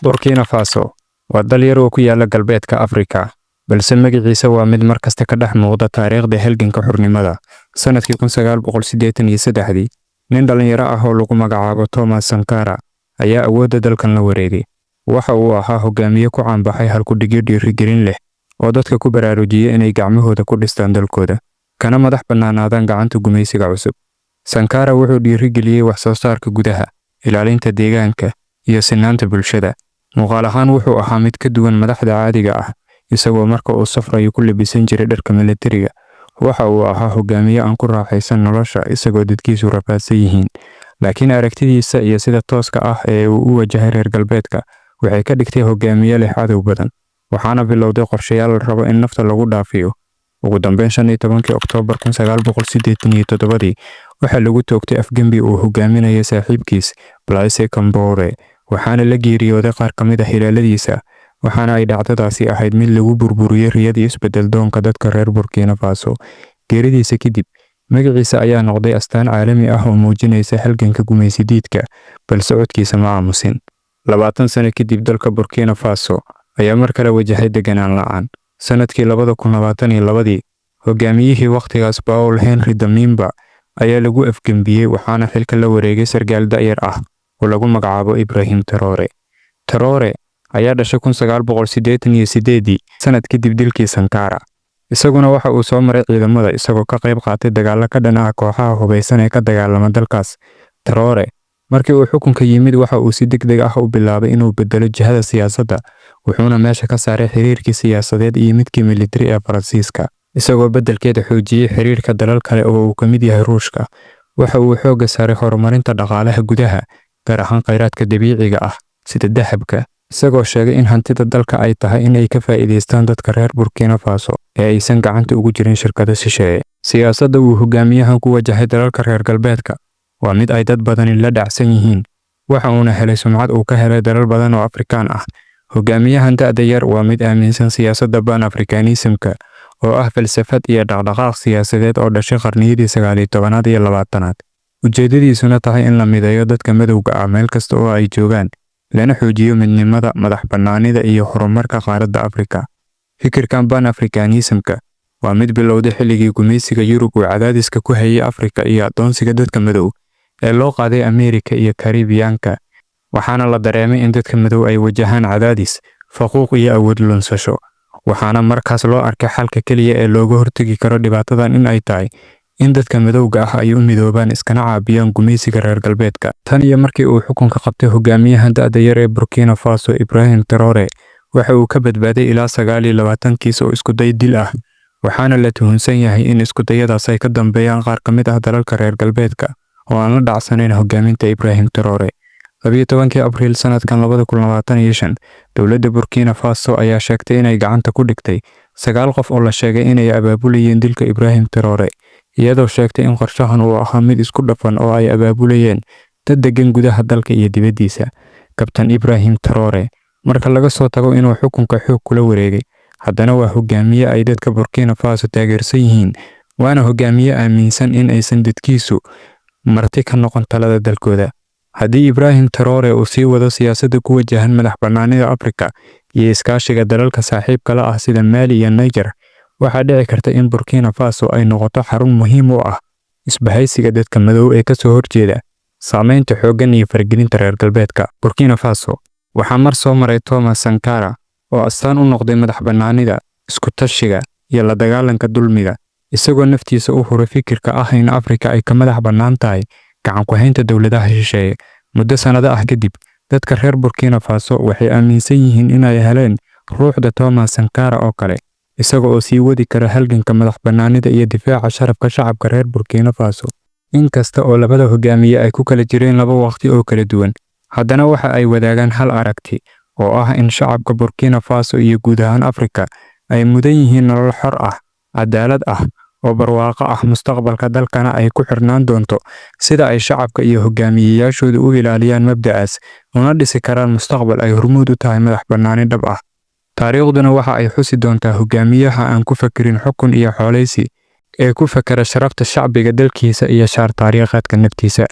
Burkina Faso waa dal yar oo ku yaala galbeedka Afrika, balse magaciisa waa mid markasta ka dhex muuqda taariikhda halganka xornimada. Sanadkii 1983, nin dhalinyaro ah oo lagu magacaabo Thomas Sankara ayaa awoodda dalkan la wareegay. Waxa uu ahaa hogaamiye ku caanbaxay halku-dhigyo dhiirigelin leh oo dadka ku baraarujiyay inay gacmahooda ku dhistaan dalkooda, kana madax bannaanaadaan gacanta gumaysiga cusub. Sankara wuxuu dhiirigeliyay wax soo saarka gudaha, ilaalinta deegaanka, iyo sinaanta bulshada. Muuqaal ahaan wuxuu ahaa mid ka duwan madaxda caadiga ah, isagoo marka uu safrayo ku labisan jiray dharka militariga. Waxa uu ahaa hogaamiye aan ku raaxaysan nolosha isagoo dadkiisu rafaadsan yihiin. Laakiin aragtidiisa iyo sida tooska ah ee uu u wajahay reer galbeedka waxay ka dhigtay hogaamiye leh cadow badan, waxaana bilowday qorshayaal la rabo in nafta lagu dhaafiyo. Ugu dambeyn 15 Oktoobar 1987 waxaa lagu toogtay afgembi uu hogaaminayay saaxiibkiis Blaise Compaoré, waxaana la geeriyooday qaar ka mid ah hilaaladiisa. Waxaana ay dhacdadaasi ahayd mid lagu burburiyay riyadii isbedel doonka dadka reer Burkina Faso. Geeridiisa kadib, magaciisa ayaa noqday astaan caalami ah oo muujinaysa halganka gumaysidiidka, balse codkiisa ma aamusin. 20 sano kadib, dalka Burkina Faso ayaa mar kale wajahay deganaan la'aan. Sanadkii 2022, hogaamiyihii waqtigaas Paul Henri Damiba ayaa lagu afgembiyay, waxaana xilka la wareegay sargaal da'yar ah oo lagu magacaabo Ibrahim Traoré. Traoré ayaa dhashay 1988 sanad kadib dilkii Sankara. Isaguna waxa uu soo maray ciidamada isagoo ka qayb qaatay dagaalo ka dhan ah kooxaha hubeysan ee ka dagaalama dalkaas. Traoré markii uu xukunka yimid waxa uu si degdeg ah u bilaabay inuu bedelo jihada siyaasadda, wuxuuna meesha ka saaray xiriirkii siyaasadeed iyo midkii militari ee Faransiiska, isagoo beddelkeeda xoojiyay xiriirka dalal kale oo uu ka mid yahay Ruushka. Waxa uu xoogga saaray horumarinta dhaqaalaha gudaha, gaar ahaan kheyraadka dabiiciga ah sida dahabka, isagoo sheegay in hantida dalka ay tahay in ay ka faa'iideystaan dadka reer Burkina Faso ee aysan gacanta ugu jirin shirkado shisheeye. Siyaasadda uu hogaamiyahan ku wajahay dalalka reer galbeedka waa mid ay dad badani la dhacsan yihiin, waxa uuna helay sumcad uu ka helay dalal badan oo Afrikaan ah. Hogaamiyahan da'da yar waa mid aaminsan siyaasadda Pan-Africanism-ka oo ah falsafad iyo dhaqdhaqaaq siyaasadeed oo dhashay qarniyadii 19aad iyo 20aad. Ujeedadiisuna tahay in la mideeyo dadka madowga ah meel kasta oo ay joogaan, lana xoojiyo midnimada, madax-bannaanida iyo horumarka qaaradda Afrika. Fikirkan Pan-Africanism-ka waa mid bilowday xilligii gumaysiga Yurub uu cadaadiska ku hayay Afrika iyo adoonsiga dadka madow ee loo qaaday Ameerika iyo Karibiyaanka. Waxaana la dareemay in dadka madow ay wajahaan cadaadis, faquuq iyo awood lunsasho. Waxaana markaas loo arkay xalka keliya ee looga hortagi karo dhibaatadan in ay tahay in dadka madowga ah ay u midoobaan iskana caabiyaan gumaysiga reer galbeedka. Tan iyo markii uu xukunka qabtay hogaamiyahan da'da yar ee Burkina Faso Ibrahim Traoré, waxa uu ka badbaaday ilaa 29 kiis oo isku day dil ah, waxaana la tuhunsan yahay in isku dayadaas ay ka dambeeyaan qaar ka mid ah dalalka reer galbeedka oo aan la dhacsanayn hogaaminta Ibrahim Traoré. 12 Abriil sanadkan 2025, dowladda Burkina Faso ayaa sheegtay inay gacanta ku dhigtay 9 qof oo la sheegay inay abaabulayeen dilka Ibrahim Traoré, iyadoo sheegtay in qorshahan uu ahaa mid isku dhafan oo ay abaabulayeen dad degan gudaha dalka iyo dibaddiisa. Kabtan Ibrahim Traoré marka laga soo tago inuu xukunka xoog kula wareegay, haddana waa hogaamiye ay dadka Burkina Faso taageersan yihiin, waana hogaamiye aaminsan in aysan dadkiisu marti ka noqon talada dalkooda. Haddii Ibrahim Traoré uu sii wado siyaasadda ku wajahan madax-bannaanida Afrika iyo iskaashiga dalalka saaxiibka la ah sida Mali iyo Niger, waxaa dhici karta in Burkina Faso ay noqoto xarun muhiim u ah isbahaysiga dadka madow ee ka soo horjeeda saameynta xooggan iyo faragelinta reer galbeedka. Burkina Faso waxaa mar soo maray Thomas Sankara oo astaan u noqday madax-bannaanida, isku tashiga iyo la dagaalanka dulmiga, isagoo naftiisa u huray fikirka ah in Afrika ay ka madax bannaan tahay gacan ku haynta dowladaha shisheeye. Muddo sanado ah kadib, dadka reer Burkina Faso waxay aaminsan yihiin in ay heleen ruuxda Thomas Sankara oo kale, isaga oo sii wadi kara halganka madax-bannaanida iyo difaaca sharafka shacabka reer Burkina Faso. Inkasta oo labada hogaamiye ay ku kala jireen laba waqti oo kala duwan, haddana waxa ay wadaagaan hal aragti oo ah in shacabka Burkina Faso iyo guud ahaan Afrika ay mudan yihiin nolol xor ah, cadaalad ah oo barwaaqo ah. Mustaqbalka dalkana ay ku xirnaan doonto sida ay shacabka iyo hogaamiyeyaashoodu u ilaaliyaan mabda'aas, una dhisi karaan mustaqbal ay hormuud u tahay madax-bannaani dhab ah. Taariikhduna waxa ay xusi doontaa hogaamiyaha aan ku fakirin xukun iyo xooleysi, ee ku fakara sharafta shacbiga dalkiisa iyo shaar taariikheedka naftiisa.